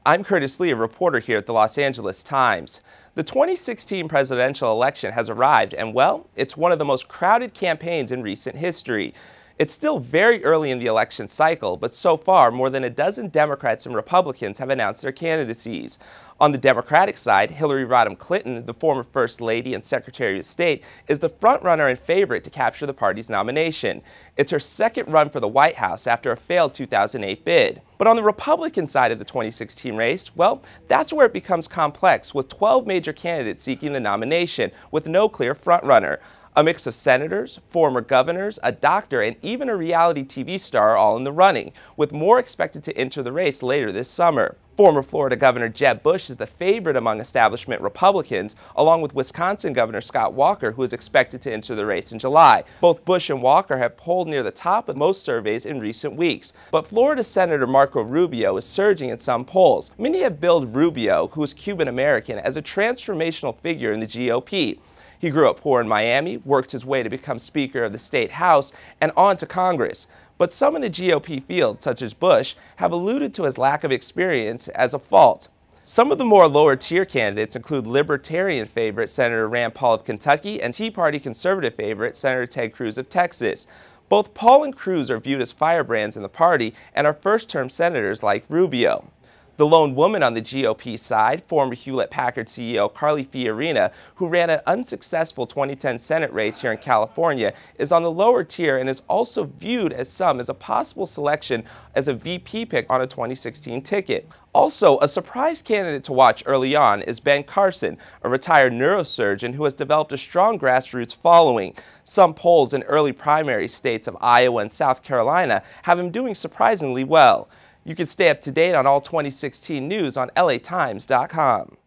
I'm Curtis Lee, a reporter here at the Los Angeles Times. The 2016 presidential election has arrived, and well, it's one of the most crowded campaigns in recent history. It's still very early in the election cycle, but so far, more than a dozen Democrats and Republicans have announced their candidacies. On the Democratic side, Hillary Rodham Clinton, the former First Lady and Secretary of State, is the frontrunner and favorite to capture the party's nomination. It's her second run for the White House after a failed 2008 bid. But on the Republican side of the 2016 race, well, that's where it becomes complex, with 12 major candidates seeking the nomination, with no clear frontrunner. A mix of senators, former governors, a doctor, and even a reality TV star are all in the running, with more expected to enter the race later this summer. Former Florida Governor Jeb Bush is the favorite among establishment Republicans, along with Wisconsin Governor Scott Walker, who is expected to enter the race in July. Both Bush and Walker have polled near the top of most surveys in recent weeks. But Florida Senator Marco Rubio is surging in some polls. Many have billed Rubio, who is Cuban-American, as a transformational figure in the GOP. He grew up poor in Miami, worked his way to become Speaker of the State House, and on to Congress. But some in the GOP field, such as Bush, have alluded to his lack of experience as a fault. Some of the more lower-tier candidates include Libertarian favorite Senator Rand Paul of Kentucky and Tea Party conservative favorite Senator Ted Cruz of Texas. Both Paul and Cruz are viewed as firebrands in the party and are first-term senators like Rubio. The lone woman on the GOP side, former Hewlett-Packard CEO Carly Fiorina, who ran an unsuccessful 2010 Senate race here in California, is on the lower tier and is also viewed as a possible selection as a VP pick on a 2016 ticket. Also, a surprise candidate to watch early on is Ben Carson, a retired neurosurgeon who has developed a strong grassroots following. Some polls in early primary states of Iowa and South Carolina have him doing surprisingly well. You can stay up to date on all 2016 news on LAtimes.com.